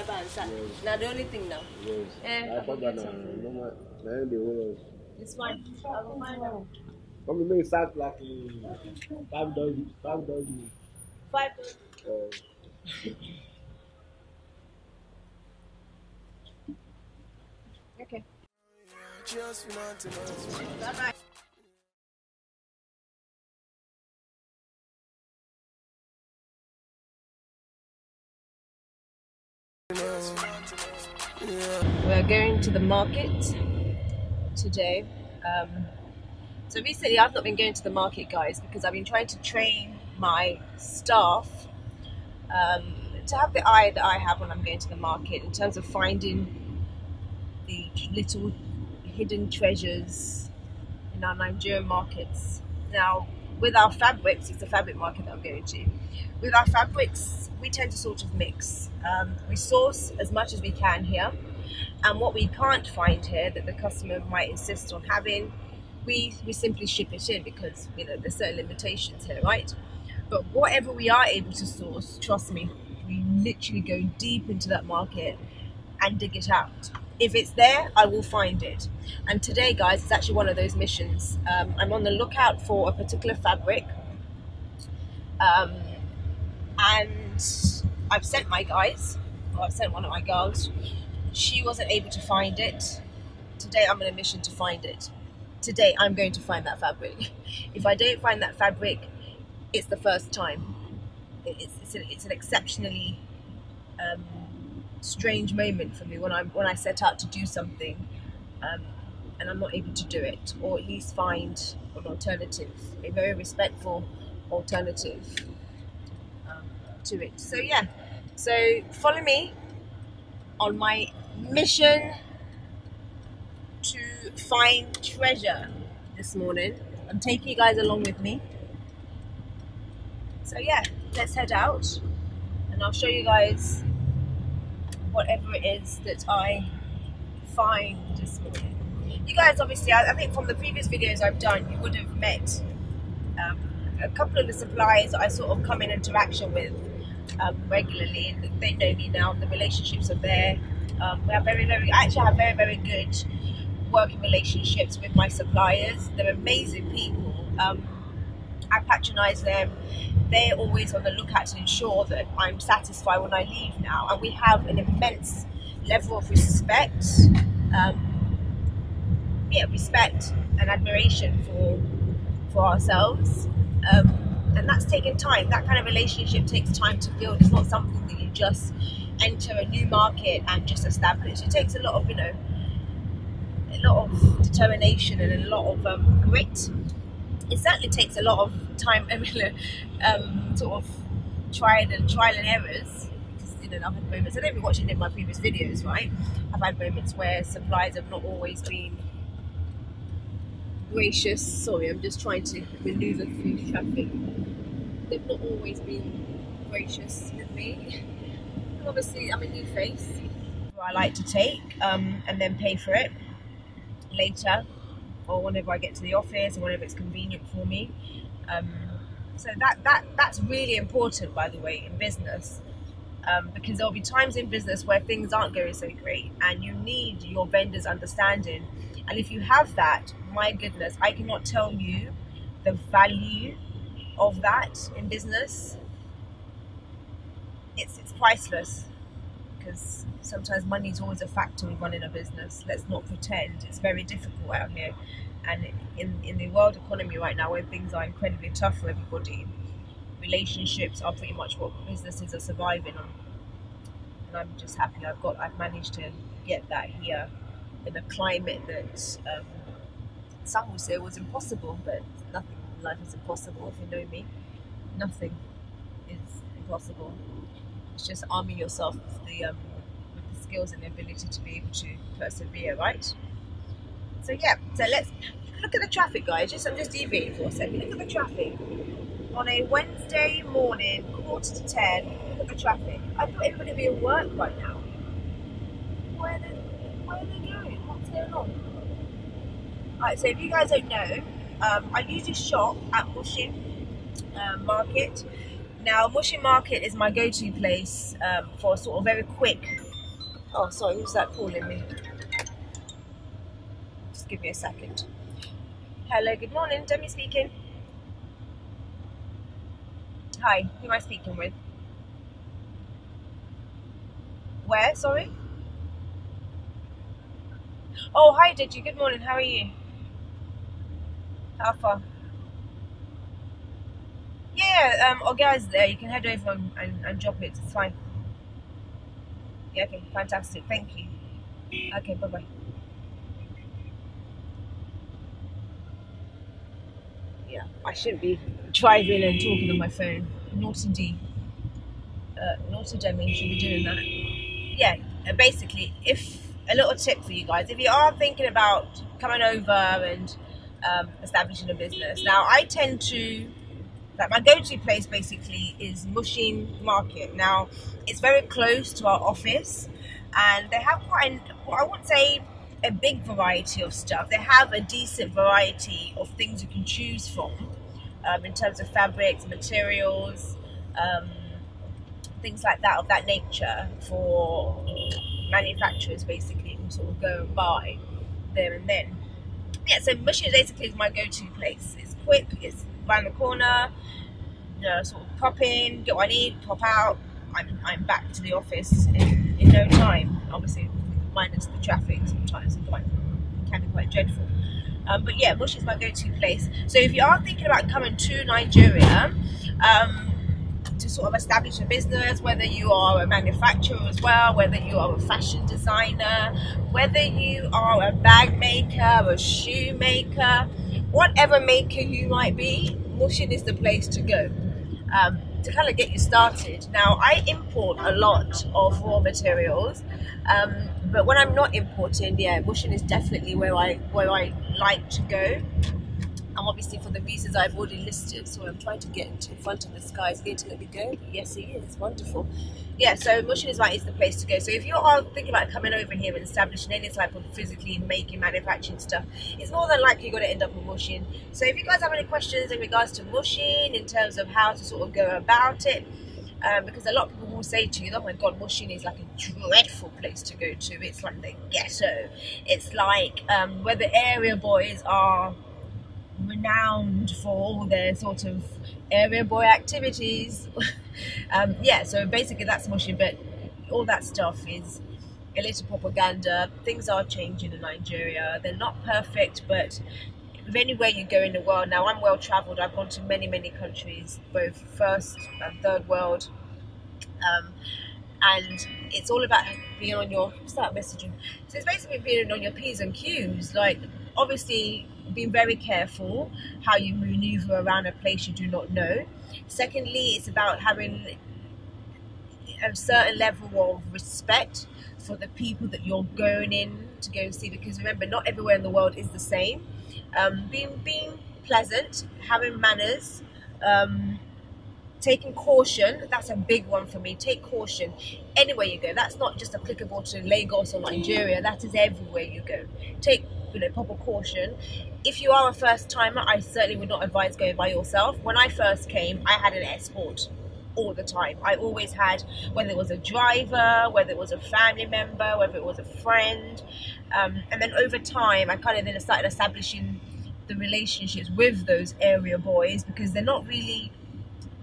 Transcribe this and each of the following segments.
fiber and sand. Yes. Now the only thing now. Yes. I thought that no, it's fine. I will find out. Come make start like $5. $5. $5. Okay. Bye bye. We're going to the market today. So recently I've not been going to the market, guys, because I've been trying to train my staff to have the eye that I have when I'm going to the market in terms of finding the little hidden treasures in our Nigerian markets. Now, with our fabrics, it's the fabric market that I'm going to. With our fabrics, we tend to sort of mix. We source as much as we can here, and what we can't find here that the customer might insist on having, we simply ship it in because there's certain limitations here, right? But whatever we are able to source, trust me, we literally go deep into that market and dig it out. If it's there, I will find it. And today, guys, it's actually one of those missions. I'm on the lookout for a particular fabric, and I've sent my guys, or I've sent one of my girls. She wasn't able to find it. Today I'm on a mission to find it. Today I'm going to find that fabric. If I don't find that fabric, it's the first time. It's an exceptionally strange moment for me when I set out to do something and I'm not able to do it, or at least find an alternative, a very respectful alternative to it. So yeah, so follow me on my mission to find treasure this morning. I'm taking you guys along with me. So yeah, let's head out and I'll show you guys whatever it is that I find this morning. You guys, obviously, I think from the previous videos I've done, you would have met a couple of the suppliers that I sort of come in interaction with regularly, and they know me now. The relationships are there. We have I actually have very good working relationships with my suppliers. They're amazing people. I patronize them. They're always on the lookout to ensure that I'm satisfied when I leave now, and we have an immense level of respect, respect and admiration for ourselves, and that's taken time. That kind of relationship takes time to build. It's not something that you just enter a new market and just establish. It takes a lot of determination and a lot of grit. It certainly takes a lot of time, sort of trial and errors. Because, I've had moments. I don't be watching in my previous videos, right? I've had moments where suppliers have not always been gracious. Sorry, I'm just trying to maneuver through traffic. They've not always been gracious with me. And obviously, I'm a new face. I like to take and then pay for it later, or whenever I get to the office, or whenever it's convenient for me. So that's really important, by the way, in business, because there'll be times in business where things aren't going so great, and you need your vendors' understanding. And if you have that, my goodness, I cannot tell you the value of that in business. It's priceless, because sometimes money is always a factor in running a business. Let's not pretend. It's very difficult out here, and in the world economy right now, where things are incredibly tough for everybody, relationships are pretty much what businesses are surviving on. And I'm just happy I've managed to get that here in a climate that some would say was impossible, but nothing in life is impossible. If you know me, nothing is impossible. It's just arming yourself with the skills and the ability to be able to persevere, right? So yeah, so let's look at the traffic, guys. I'm just deviating for a second. Look at the traffic on a Wednesday morning, 9:45. Look at the traffic. I thought everybody would be at work right now. Where are they going? What's going on? Alright, so if you guys don't know, I usually shop at Mushin Market. Now, Mushin Market is my go-to place for sort of very quick Oh, sorry, who's that calling me? Just give me a second. Hello, good morning, Demi speaking. Hi, who am I speaking with? Where, sorry? Oh, hi, Digi, good morning, how are you? How far? Yeah, Oga's there, you can head over and drop it, it's fine. Yeah, okay, fantastic, thank you. Okay, bye-bye. Yeah, I shouldn't be driving and talking on my phone. Naughty D. Naughty Demi should be doing that. Yeah, basically, if a little tip for you guys, if you are thinking about coming over and establishing a business, now I tend to like my go-to place basically is Mushin Market. Now it's very close to our office, and they have quite I would say a big variety of stuff. They have a decent variety of things you can choose from in terms of fabrics, materials. Um, Things like that of that nature for manufacturers basically who sort of go and buy there and then. Yeah, so Mushi basically is my go-to place. It's quick, it's around the corner, you know, sort of pop in, get what I need, pop out. I'm back to the office in no time. Obviously, minus the traffic sometimes it can be quite dreadful. But yeah, Mushi is my go-to place. So if you are thinking about coming to Nigeria, to sort of establish a business, whether you are a manufacturer as well, whether you are a fashion designer, whether you are a bag maker, a shoe maker, whatever maker you might be, Mushin is the place to go to kind of get you started. Now, I import a lot of raw materials, but when I'm not importing, yeah, Mushin is definitely where I like to go. Obviously for the reasons I've already listed, so I'm trying to get in front of this guy. Is he going to let me go? Yes, he is. Wonderful. Yeah, so Mushin is the place to go. So if you are thinking about coming over here and establishing any type of physically making, manufacturing stuff, it's more than likely you're going to end up in Mushin. So if you guys have any questions in regards to Mushin, in terms of how to sort of go about it, because a lot of people will say to you, oh my god, Mushin is like a dreadful place to go to. It's like the ghetto. It's like where the area boys are renowned for all their sort of area boy activities. Yeah, so basically that's Mushin, but all that stuff is a little propaganda. Things are changing in Nigeria. They're not perfect, but anywhere you go in the world now, I'm well travelled. I've gone to many countries, both first and third world. Um, and it's all about being on your start messaging. So it's basically being on your P's and Q's. Like obviously being very careful how you maneuver around a place you do not know. Secondly, it's about having a certain level of respect for the people that you're going in to go and see, because remember, not everywhere in the world is the same. Being pleasant, having manners, um, taking caution, that's a big one for me. Take caution anywhere you go. That's not just applicable to Lagos or Nigeria, that is everywhere you go. Take proper caution. If you are a first timer, I certainly would not advise going by yourself. When I first came, I had an escort all the time. I always had, whether it was a driver, whether it was a family member, whether it was a friend, and then over time I kind of then started establishing the relationships with those area boys, because they're not really,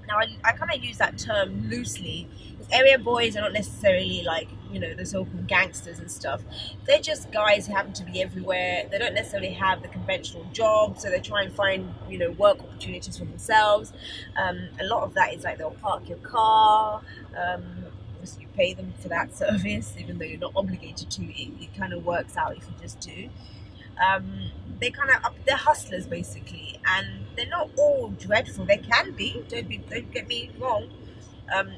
now I kind of use that term loosely, because area boys are not necessarily like, the so-called gangsters and stuff. They're just guys who happen to be everywhere. They don't necessarily have the conventional job, so they try and find work opportunities for themselves. A lot of that is like they'll park your car, obviously you pay them for that service even though you're not obligated to. It kind of works out if you just do. They're hustlers basically, and they're not all dreadful. They can be, don't get me wrong.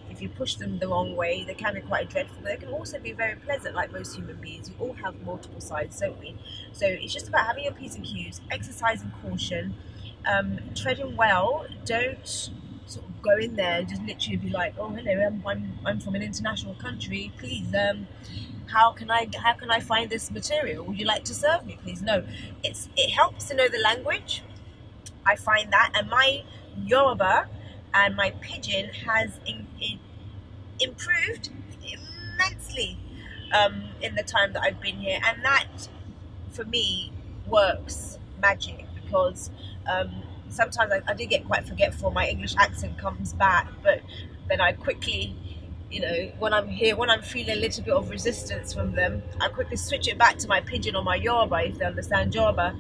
If you push them the wrong way, they can be quite dreadful, but they can also be very pleasant, like most human beings. We all have multiple sides, don't we? So it's just about having your P's and Q's, exercising caution, treading well. Don't sort of go in there and just literally be like, oh hello, I'm from an international country, please, how can I find this material? Would you like to serve me, please? No, it helps to know the language. I find that, and my Yoruba and my Pidgin has improved immensely. in the time that I've been here, and that for me works magic because sometimes I do get quite forgetful. My English accent comes back, but then I quickly, when I'm here, when I'm feeling a little bit of resistance from them, I quickly switch it back to my pidgin or my Yoruba if they understand Yoruba,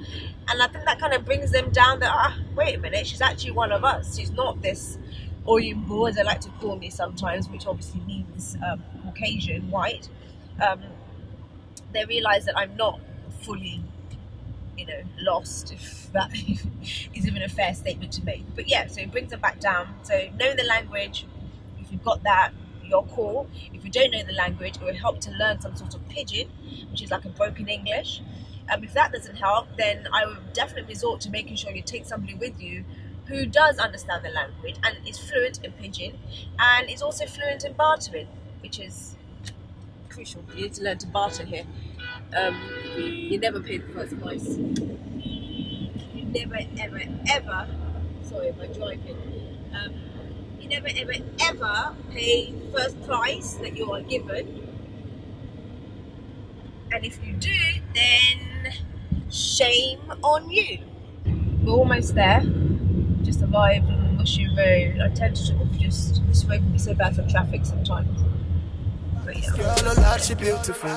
and I think that kind of brings them down. That wait a minute, she's actually one of us. She's not this Oyinbo, as they like to call me sometimes, which obviously means Caucasian, white. They realise that I'm not fully, lost, if that is even a fair statement to make. But yeah, so it brings them back down. So know the language. If you've got that, you're cool. If you don't know the language, it will help to learn some sort of pidgin, which is like a broken English. If that doesn't help, then I would definitely resort to making sure you take somebody with you who does understand the language and is fluent in pidgin and is also fluent in bartering, which is crucial. You need to learn to barter here. You never pay the first price. You never, ever, ever. Sorry, my driving. You never, ever, ever pay the first price that you are given. And if you do, then shame on you. We're almost there. Just arrived on Mushy Road. I tend to sort of just, this road can be so bad for traffic sometimes. But yeah. Girl, she beautiful.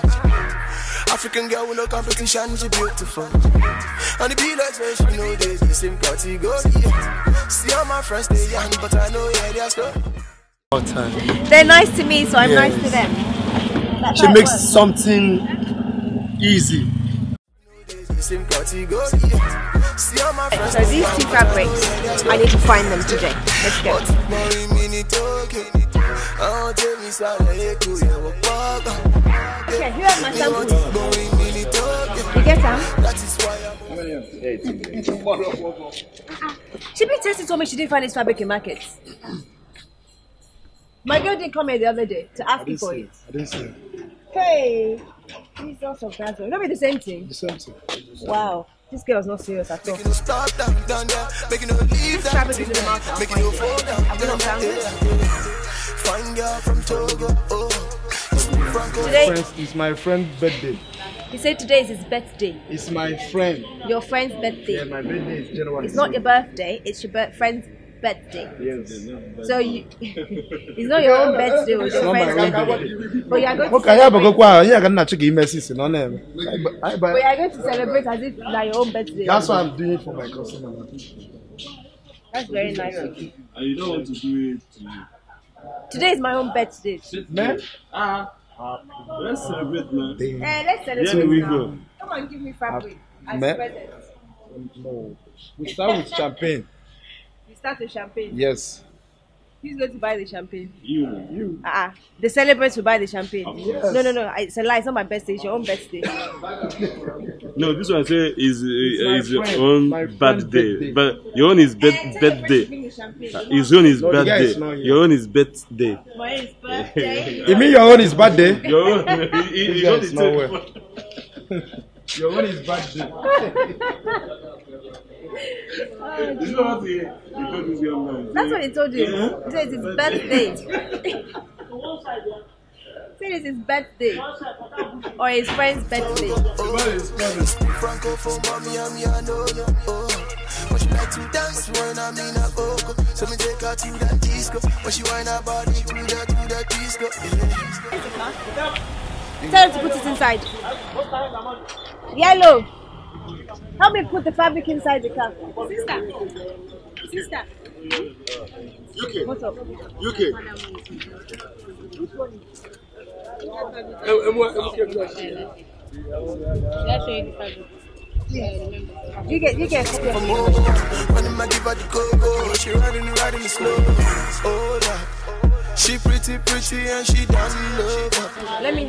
African girl with no competition, she beautiful. And the be like when she know this, the same category. See all my friends, they young, but I know they're slow. They're nice to me, so I'm nice to them. That's she makes something easy. So these two fabrics, I need to find them today. Let's go. Okay, who has my samples? You get them? She been testing told me she didn't find this fabric in markets. My girl didn't come here the other day to ask me for it. I didn't see it. Hey, these are some guys. It'll be the same thing. The same thing. Wow, this girl is not serious at all. This fabric is in the market. I'm gonna found it. Today It's my friend's birthday. he said today is his birthday. It's my friend. Your friend's birthday. Yeah, my birthday is January. It's not your birthday. It's your friend's birthday. Yes. So it's not your own birthday. It's your friend's birthday. But you are going to Okay, I have a go kwa. Yeah, can check email system on them. But you are going to celebrate as if like your own birthday. That's what I'm doing for my customer. That's very nice. And you don't want to do it to you. Today is my own birthday. Man, Let's celebrate, man. Let's celebrate. Here we now. go. Come on, give me fabric as Man. present. no. We start with champagne. You start with champagne. Yes. Who's going to buy the champagne? You. The celebrants will buy the champagne. Yes. No. It's a lie. It's not my birthday. It's your own birthday. No, this one say is your friend. own My friend's birthday. birthday. But your own is birthday. His own is No, the guy is birthday. not here. Your own is birthday. Mine is birthday. You mean your own is birthday? Your own. This guy is not well. Your own is birthday. This is what he told this young man. That's what he told you. He said it's his birthday. He said it's his birthday. Or his friend's birthday. Franco for mommy and me, I know. But she like to dance when I'm in a coco. So me take her to that disco. But she wind her body to that disco. Tell him to put it inside. Yellow. Help me put the fabric inside the car. Sister. UK. What's up? UK. You get a copy of me. When I give her the go, she riding slow. Oh, Lord. She pretty and she done love. Let me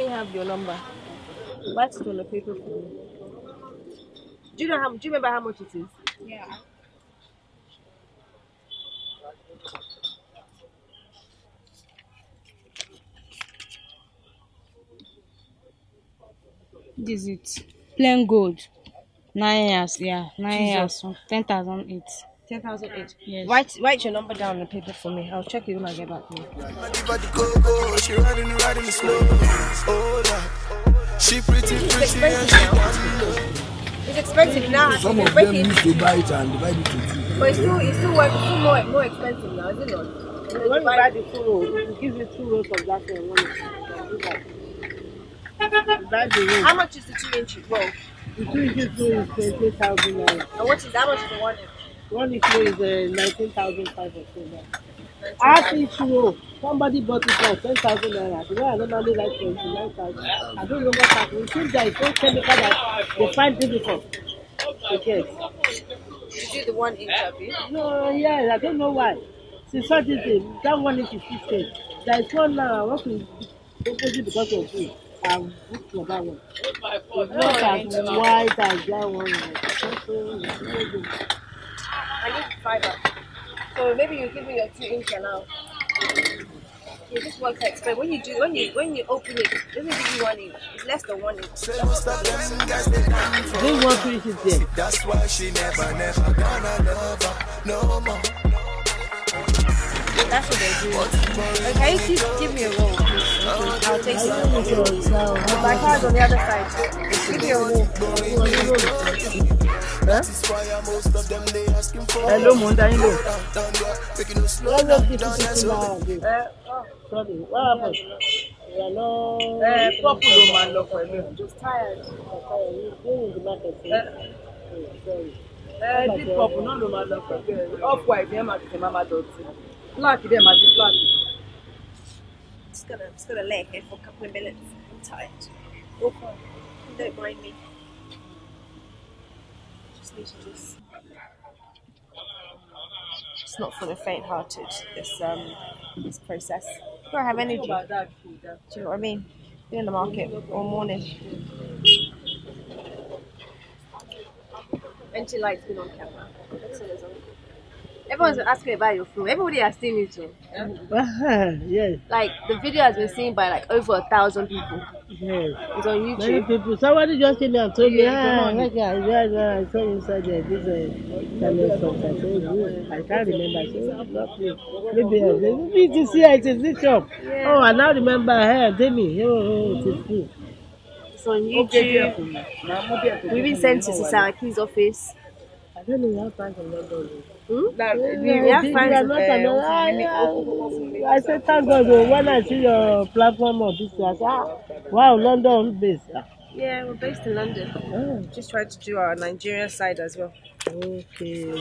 have your number. Write it on the paper for me. Do you remember how much it is? Yeah. This is it. Plain gold. 9 years, yeah. 9 years. 10,000 each. 10,000 each. Yes. Write your number down on the paper for me. I'll check it when I get back to you. She riding the slow. Oh, that. She pretty and she It's expensive now. Some of them used to buy it and divide it into two. But it's still more expensive now, is it not? When you buy the 2 rolls, it will give you 2 rolls of that thing. You buy the roll. How much is the 2-inch roll? The 2 inches roll is 20,000 naira. And how much is the 1 inch? 1 inch roll is 19,500 or so. Half inch roll, somebody bought it for 10,000 naira. The way I normally like 29,000. I don't know what happened. It seems that it's so chemical that they find difficult to get. You do the 1 inch, Abby? No, yeah, I don't know why. Since such a thing, that 1 inch is 50. There is one now, I want to opposite because of you. I'm good for that one. It's not as white as that one. I need fiber. So maybe you give me your 2-inch now. Yeah, this works like expensive. When you open it doesn't give you 1 inch. It's less than 1 inch. This 1 inch is there. That's why she never gonna love her no more. That's what they do. Okay, can you give me a roll, please? I'll take some. My car's on the other side. Give me a roll. Hello, Mondaino. What was the sorry, what happened? I'm just tired. Going in the market. Just gonna lay here for a couple of minutes. I'm tired. Walk on. Don't mind me. Just need to just. It's not for the faint-hearted. This process. You gotta have energy. Do you know what I mean? Be in the market all morning. Empty light's been on camera. Everyone's asking me about your film. Everybody has seen it too. Yes. Like the video has been seen by like over 1,000 people. Yes. It's on Many YouTube. people. Somebody just came and told me, I saw inside there this channel song. I said, I can't remember. I said, maybe to see it is this shop. Yeah. Oh, I now remember her, Demi. Oh, it is true. It's on YouTube. We've been sent to Saraki's office. I don't know, you have fans in London. We have fans. I said, thank God, when I see your platform of this, I said, wow, London based. Yeah, we're based in London. Just tried to do our Nigerian side as well. Okay.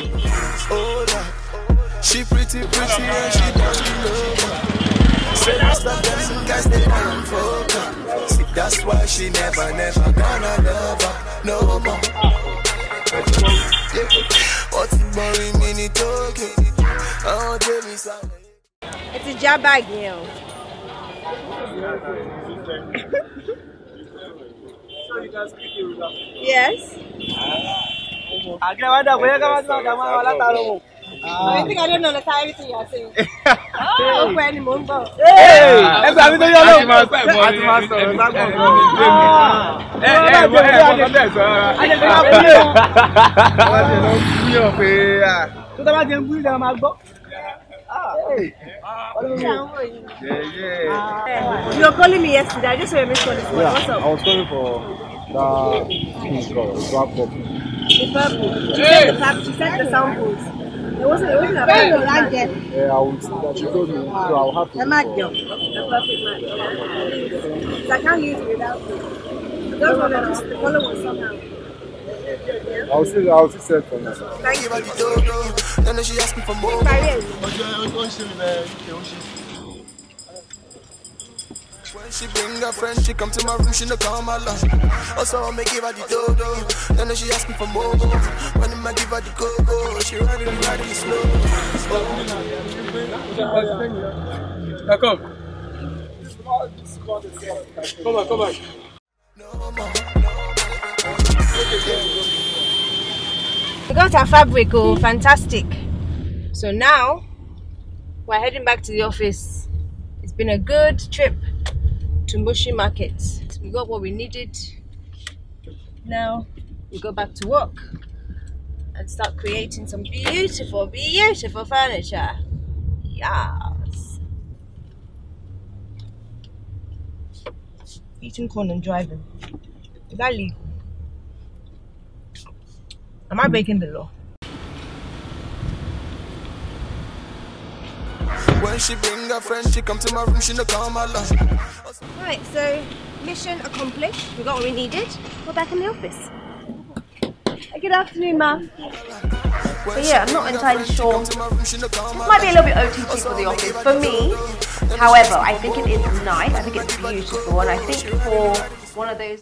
She pretty and she don't know. Say most of them guys they don't focus. See, that's why she never gonna love her no more. What's the boring minute talking? Oh, Demi, it's a job bag, you know. So you guys speak Yoruba? Yes. I think I don't understand everything you are saying. Oh, when you move on. You were calling me yesterday. I just saw your missed call this morning. What's up? I was calling for that black purple. The purple. She sent the samples. It wasn't a perfect match. Yeah, I would see that she told me, so I'll have to. A perfect match. So I can't use it without it. Those one the color was somehow. I'll see set for this. Thank you. then she asked me for more. When she bring her friend, she come to my room, she no come along. Also, I make give her the dodo. Then she ask me for more. When I give her the cocoa, she riding slow. Now come. Come on. No more. We got our fabric, oh, fantastic. So now we're heading back to the office. It's been a good trip to Mushi Market. We got what we needed. Now we go back to work and start creating some beautiful, beautiful furniture. Yes. Eating corn and driving. Is that legal? Am I breaking the law? When she bring her friend, she come to my room, she no come along. Right, so mission accomplished. We got what we needed. We're back in the office. Good afternoon, ma'am. So yeah, I'm not entirely sure. It might be a little bit OTT for the office. For me, however, I think it is nice. I think it's beautiful, and I think for one of those